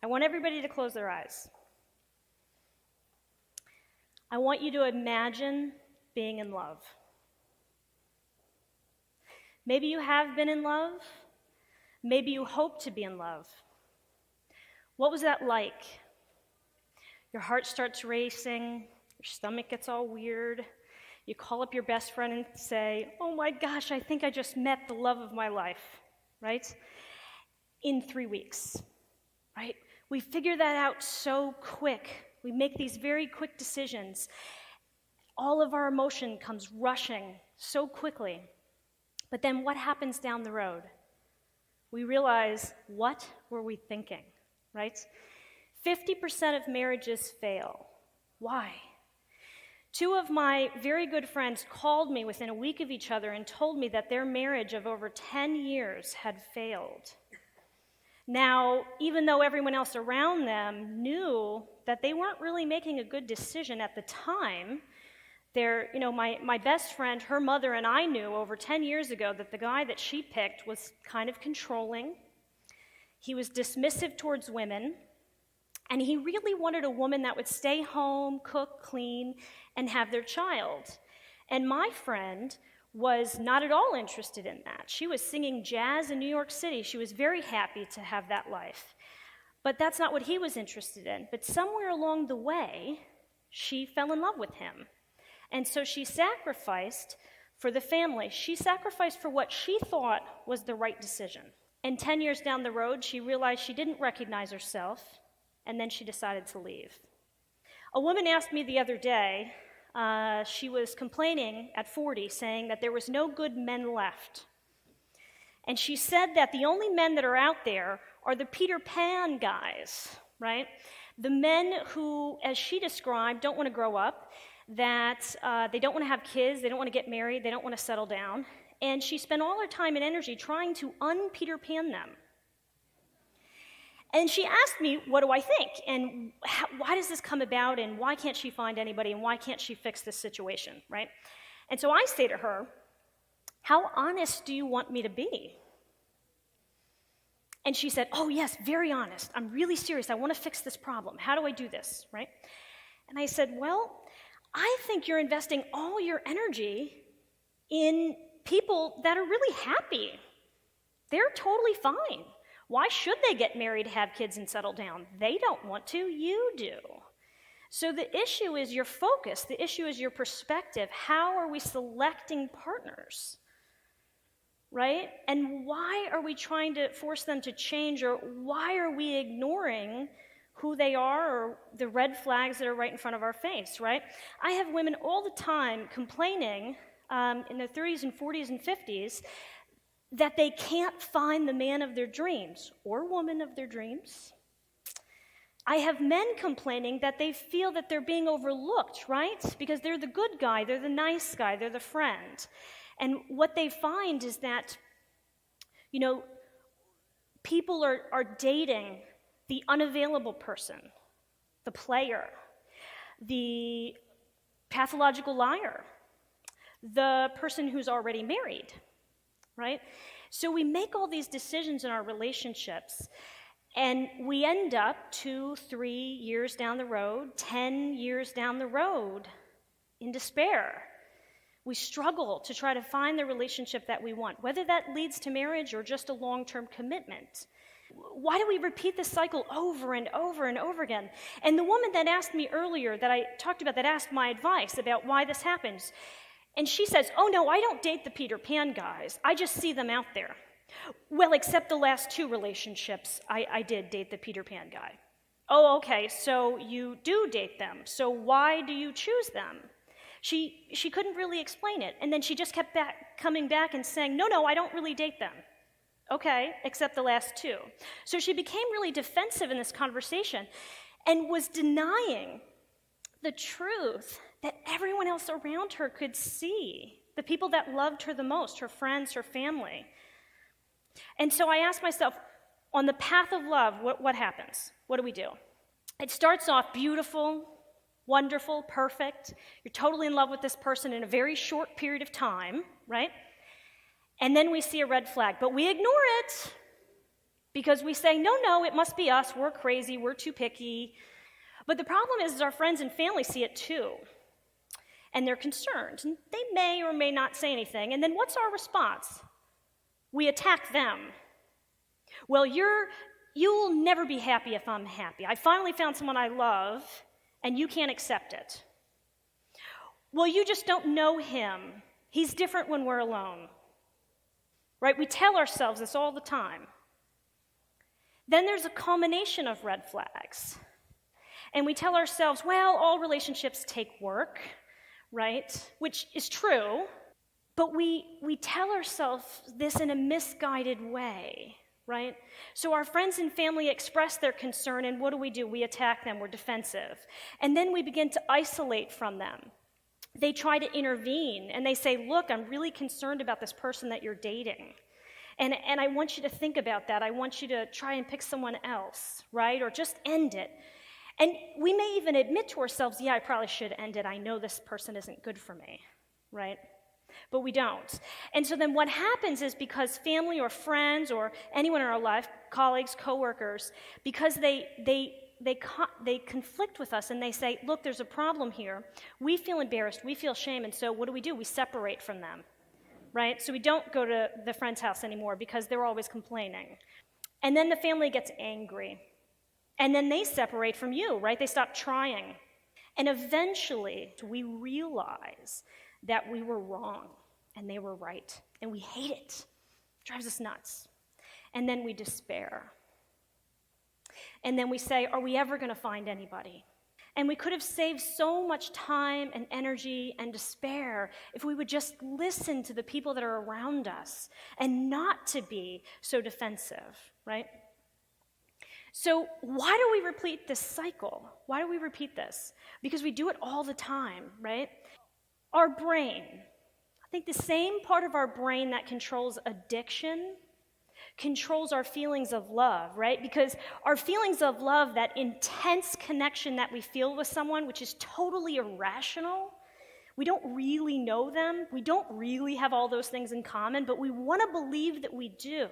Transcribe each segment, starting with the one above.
I want everybody to close their eyes. I want you to imagine being in love. Maybe you have been in love. Maybe you hope to be in love. What was that like? Your heart starts racing, your stomach gets all weird. You call up your best friend and say, "Oh my gosh, I think I just met the love of my life," right? In 3 weeks, right? We figure that out so quick. We make these very quick decisions. All of our emotion comes rushing so quickly. But then what happens down the road? We realize, what were we thinking, right? 50% of marriages fail. Why? 2 of my very good friends called me within a week of each other and told me that their marriage of over 10 years had failed. Now, even though everyone else around them knew that they weren't really making a good decision at the time, my best friend, her mother and I knew over 10 years ago that the guy that she picked was kind of controlling. He was dismissive towards women, and he really wanted a woman that would stay home, cook, clean, and have their child. And my friend was not at all interested in that. She was singing jazz in New York City. She was very happy to have that life. But that's not what he was interested in. But somewhere along the way, she fell in love with him. And so she sacrificed for the family. She sacrificed for what she thought was the right decision. And 10 years down the road, she realized she didn't recognize herself, and then she decided to leave. A woman asked me the other day, she was complaining at 40, saying that there was no good men left. And she said that the only men that are out there are the Peter Pan guys, right? The men who, as she described, don't want to grow up, that they don't want to have kids, they don't want to get married, they don't want to settle down. And she spent all her time and energy trying to un-Peter Pan them. And she asked me, what do I think? And why does this come about? And why can't she find anybody? And why can't she fix this situation, right? And so I say to her, how honest do you want me to be? And she said, oh yes, very honest. I'm really serious. I want to fix this problem. How do I do this, right? And I said, well, I think you're investing all your energy in people that are really happy. They're totally fine. Why should they get married, have kids, and settle down? They don't want to, you do. So the issue is your focus. The issue is your perspective. How are we selecting partners, right? And why are we trying to force them to change, or why are we ignoring who they are or the red flags that are right in front of our face, right? I have women all the time complaining in their 30s and 40s and 50s that they can't find the man of their dreams or woman of their dreams. I have men complaining that they feel that they're being overlooked, right? Because they're the good guy, they're the nice guy, they're the friend. And what they find is that, people are dating the unavailable person, the player, the pathological liar, the person who's already married, right? So we make all these decisions in our relationships, and we end up 2, 3 years down the road, 10 years down the road in despair. We struggle to try to find the relationship that we want, whether that leads to marriage or just a long-term commitment. Why do we repeat this cycle over and over and over again? And the woman that asked me earlier, that I talked about, that asked my advice about why this happens, and she says, oh no, I don't date the Peter Pan guys. I just see them out there. Well, except the last 2 relationships, I did date the Peter Pan guy. Oh, okay, so you do date them. So why do you choose them? She couldn't really explain it. And then she just kept coming back and saying, no, I don't really date them. Okay, except the last 2. So she became really defensive in this conversation and was denying the truth that everyone else around her could see, the people that loved her the most, her friends, her family. And so I asked myself, on the path of love, what happens? What do we do? It starts off beautiful, wonderful, perfect. You're totally in love with this person in a very short period of time, right? And then we see a red flag, but we ignore it. Because we say, no, it must be us, we're crazy, we're too picky. But the problem is our friends and family see it too. And they're concerned. And they may or may not say anything. And then what's our response? We attack them. Well, you'll never be happy if I'm happy. I finally found someone I love, and you can't accept it. Well, you just don't know him. He's different when we're alone. Right? We tell ourselves this all the time. Then there's a culmination of red flags. And we tell ourselves, well, all relationships take work, right? Which is true, but we tell ourselves this in a misguided way, right? So our friends and family express their concern, and what do? We attack them, we're defensive. And then we begin to isolate from them. They try to intervene, and they say, look, I'm really concerned about this person that you're dating. And I want you to think about that. I want you to try and pick someone else, right? Or just end it. And we may even admit to ourselves, yeah, I probably should end it. I know this person isn't good for me, right? But we don't. And so then what happens is because family or friends or anyone in our life, colleagues, coworkers, because they conflict with us and they say, look, there's a problem here. We feel embarrassed. We feel shame. And so what do? We separate from them, right? So we don't go to the friend's house anymore because they're always complaining. And then the family gets angry. And then they separate from you, right? They stop trying. And eventually, we realize that we were wrong and they were right. And we hate it. It drives us nuts. And then we despair. And then we say, are we ever going to find anybody? And we could have saved so much time and energy and despair if we would just listen to the people that are around us and not to be so defensive, right? So why do we repeat this cycle? Why do we repeat this? Because we do it all the time, right? Our brain, I think the same part of our brain that controls addiction controls our feelings of love, right? Because our feelings of love, that intense connection that we feel with someone, which is totally irrational, we don't really know them, we don't really have all those things in common, but we want to believe that we do.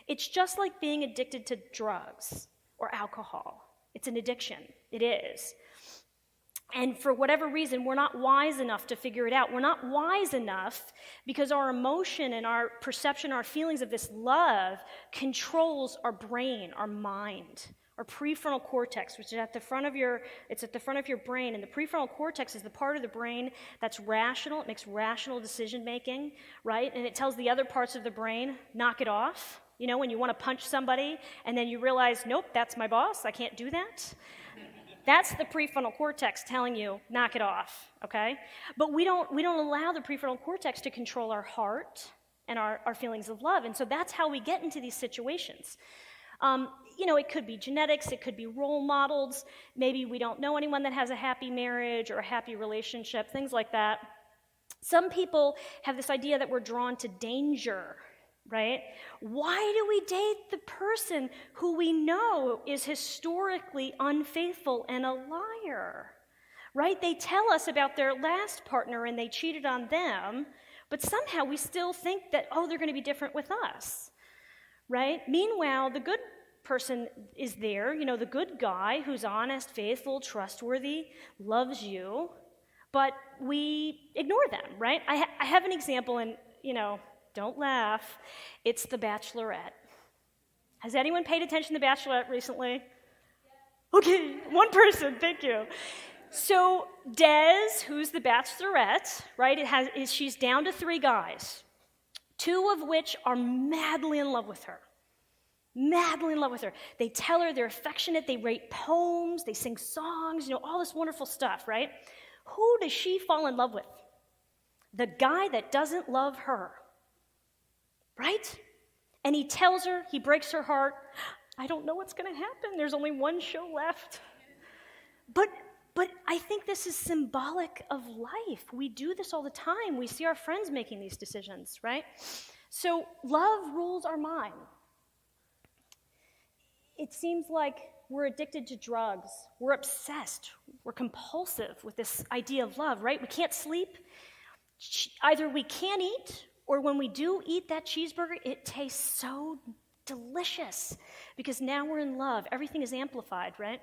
It's just like being addicted to drugs or alcohol. It's an addiction. It is. And for whatever reason, we're not wise enough to figure it out. We're not wise enough because our emotion and our perception, our feelings of this love controls our brain, our mind, our prefrontal cortex, which is at the front of your brain. And the prefrontal cortex is the part of the brain that's rational. It makes rational decision making, right? And it tells the other parts of the brain, knock it off. You know, when you want to punch somebody and then you realize, nope, that's my boss, I can't do that. That's the prefrontal cortex telling you, knock it off, okay? But we don't allow the prefrontal cortex to control our heart and our feelings of love. And so that's how we get into these situations. It could be genetics, it could be role models. Maybe we don't know anyone that has a happy marriage or a happy relationship, things like that. Some people have this idea that we're drawn to danger, right? Why do we date the person who we know is historically unfaithful and a liar, right? They tell us about their last partner and they cheated on them, but somehow we still think that, they're going to be different with us, right? Meanwhile, the good person is there, the good guy who's honest, faithful, trustworthy, loves you, but we ignore them, right? I have an example in, don't laugh. It's The Bachelorette. Has anyone paid attention to The Bachelorette recently? Okay, one person, thank you. So Des, who's the Bachelorette, right, she's down to 3 guys, 2 of which are madly in love with her. Madly in love with her. They tell her they're affectionate, they write poems, they sing songs, all this wonderful stuff, right? Who does she fall in love with? The guy that doesn't love her. Right? And he tells her, he breaks her heart, I don't know what's going to happen. There's only one show left. But I think this is symbolic of life. We do this all the time. We see our friends making these decisions, right? So love rules our mind. It seems like we're addicted to drugs. We're obsessed. We're compulsive with this idea of love, right? We can't sleep. Either we can't eat, or when we do eat that cheeseburger, it tastes so delicious because now we're in love. Everything is amplified, right?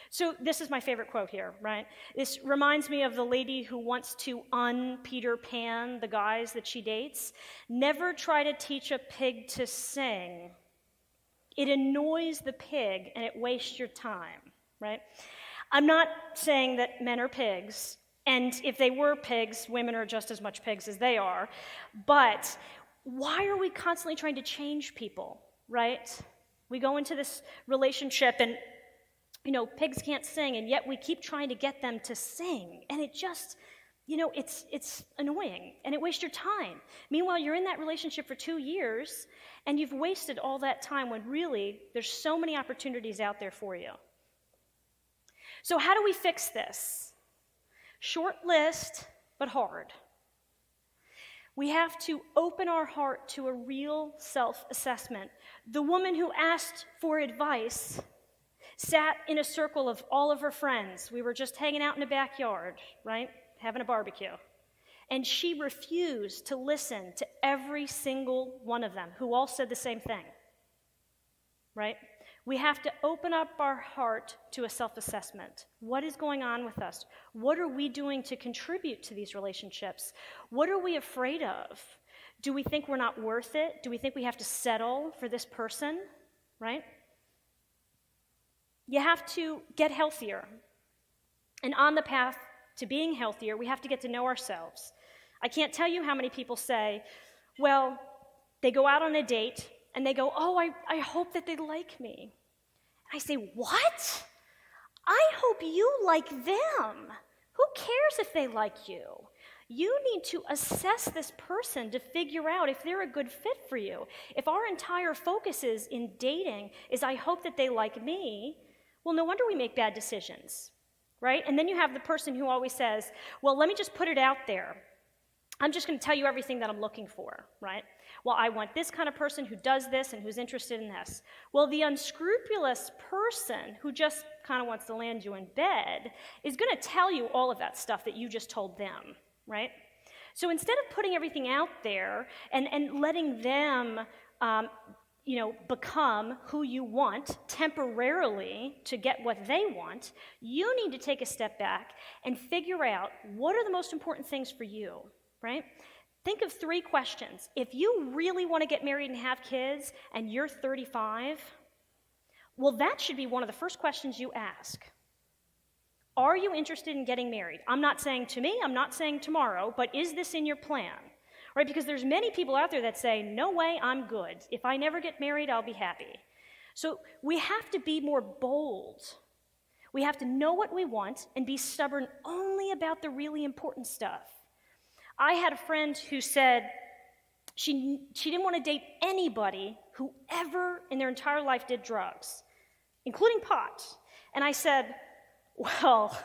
So this is my favorite quote here, right? This reminds me of the lady who wants to un-Peter Pan the guys that she dates. Never try to teach a pig to sing. It annoys the pig and it wastes your time, right? I'm not saying that men are pigs, and if they were pigs, women are just as much pigs as they are, but why are we constantly trying to change people, right? We go into this relationship and pigs can't sing, and yet we keep trying to get them to sing. And it just, it's annoying, and it wastes your time. Meanwhile, you're in that relationship for 2 years, and you've wasted all that time when really there's so many opportunities out there for you. So how do we fix this? Short list, but hard. We have to open our heart to a real self-assessment. The woman who asked for advice sat in a circle of all of her friends. We were just hanging out in the backyard, right? Having a barbecue. And she refused to listen to every single one of them, who all said the same thing, right? We have to open up our heart to a self-assessment. What is going on with us? What are we doing to contribute to these relationships? What are we afraid of? Do we think we're not worth it? Do we think we have to settle for this person, right? You have to get healthier. And on the path to being healthier, we have to get to know ourselves. I can't tell you how many people say, well, they go out on a date and they go, oh, I hope that they like me. I say, what? I hope you like them. Who cares if they like you? You need to assess this person to figure out if they're a good fit for you. If our entire focus is in dating is I hope that they like me, well, no wonder we make bad decisions, right? And then you have the person who always says, well, let me just put it out there. I'm just going to tell you everything that I'm looking for, right? Well, I want this kind of person who does this and who's interested in this. Well, the unscrupulous person who just kind of wants to land you in bed is going to tell you all of that stuff that you just told them, right? So instead of putting everything out there and letting them become who you want temporarily to get what they want, you need to take a step back and figure out what are the most important things for you, right? Think of 3 questions. If you really want to get married and have kids and you're 35, well, that should be one of the first questions you ask. Are you interested in getting married? I'm not saying to me, I'm not saying tomorrow, but is this in your plan? Right? Because there's many people out there that say, no way, I'm good. If I never get married, I'll be happy. So we have to be more bold. We have to know what we want and be stubborn only about the really important stuff. I had a friend who said she didn't want to date anybody who ever in their entire life did drugs, including pot. And I said, well,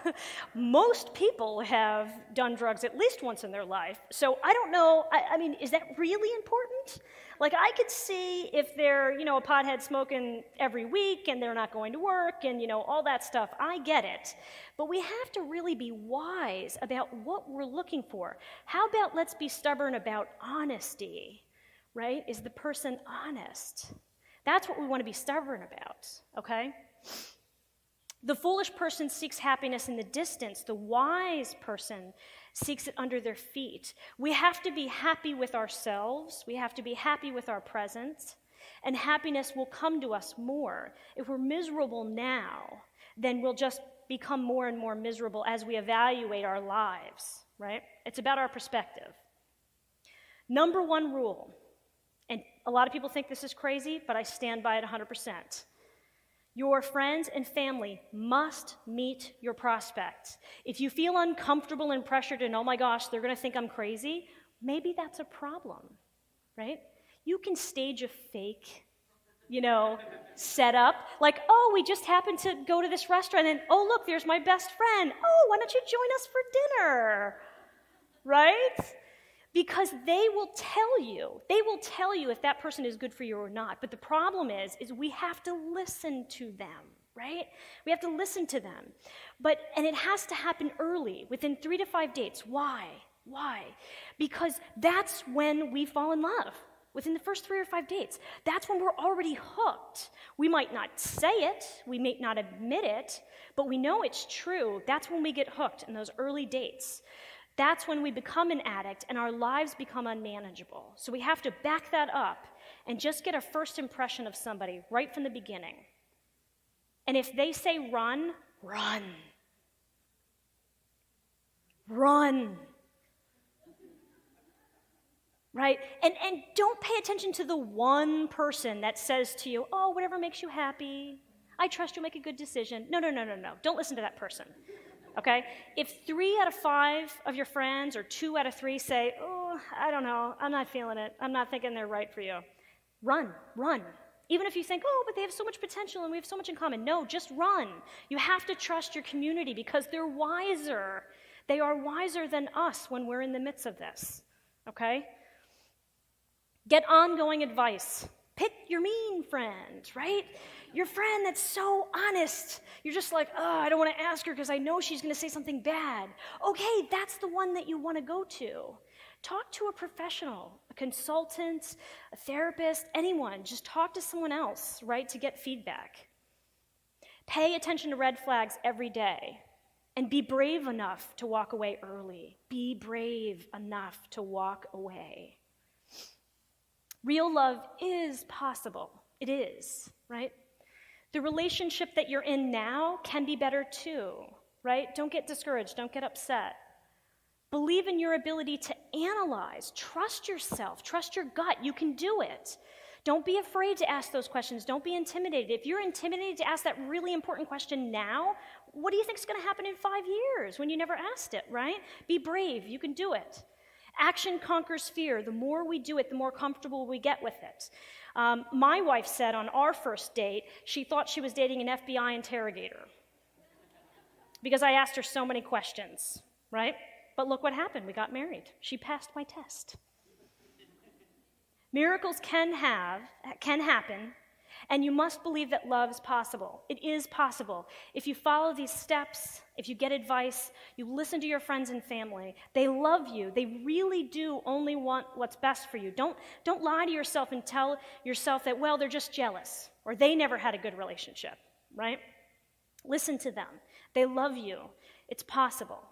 most people have done drugs at least once in their life, so I don't know, I mean, is that really important? Like, I could see if they're, a pothead smoking every week and they're not going to work and, all that stuff, I get it. But we have to really be wise about what we're looking for. How about let's be stubborn about honesty, right? Is the person honest? That's what we want to be stubborn about, okay? The foolish person seeks happiness in the distance. The wise person seeks it under their feet. We have to be happy with ourselves. We have to be happy with our present. And happiness will come to us more. If we're miserable now, then we'll just become more and more miserable as we evaluate our lives, right? It's about our perspective. Number 1 rule, and a lot of people think this is crazy, but I stand by it 100%. Your friends and family must meet your prospect. If you feel uncomfortable and pressured and, oh my gosh, they're going to think I'm crazy, maybe that's a problem, right? You can stage a fake, setup, like, oh, we just happened to go to this restaurant and, oh, look, there's my best friend. Oh, why don't you join us for dinner, right? Because they will tell you if that person is good for you or not. But the problem is we have to listen to them, right? We have to listen to them. And it has to happen early, within 3 to 5 dates. Why? Because that's when we fall in love, within the first 3 or 5 dates. That's when we're already hooked. We might not say it, we may not admit it, but we know it's true. That's when we get hooked in those early dates. That's when we become an addict and our lives become unmanageable. So we have to back that up and just get a first impression of somebody right from the beginning. And if they say run, run. Run. Right? And don't pay attention to the one person that says to you, oh, whatever makes you happy. I trust you'll make a good decision. No. Don't listen to that person. Okay? If 3 out of 5 of your friends or 2 out of 3 say, oh, I don't know, I'm not feeling it, I'm not thinking they're right for you, run. Even if you think, oh, but they have so much potential and we have so much in common. No, just run. You have to trust your community because they're wiser. They are wiser than us when we're in the midst of this. Okay? Get ongoing advice. Pick your mean friend, right? Your friend that's so honest. You're just like, oh, I don't want to ask her because I know she's going to say something bad. Okay, that's the one that you want to go to. Talk to a professional, a consultant, a therapist, anyone. Just talk to someone else, right, to get feedback. Pay attention to red flags every day and be brave enough to walk away early. Be brave enough to walk away. Real love is possible. It is, right? The relationship that you're in now can be better too, right? Don't get discouraged. Don't get upset. Believe in your ability to analyze. Trust yourself. Trust your gut. You can do it. Don't be afraid to ask those questions. Don't be intimidated. If you're intimidated to ask that really important question now, what do you think is going to happen in 5 years when you never asked it, right? Be brave. You can do it. Action conquers fear. The more we do it, the more comfortable we get with it. My wife said on our first date, she thought she was dating an FBI interrogator because I asked her so many questions, right? But look what happened. We got married. She passed my test. Miracles can happen, and you must believe that love is possible. It is possible. If you follow these steps, if you get advice, you listen to your friends and family, they love you. They really do only want what's best for you. Don't lie to yourself and tell yourself that, well, they're just jealous, or they never had a good relationship, right? Listen to them. They love you. It's possible.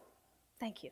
Thank you.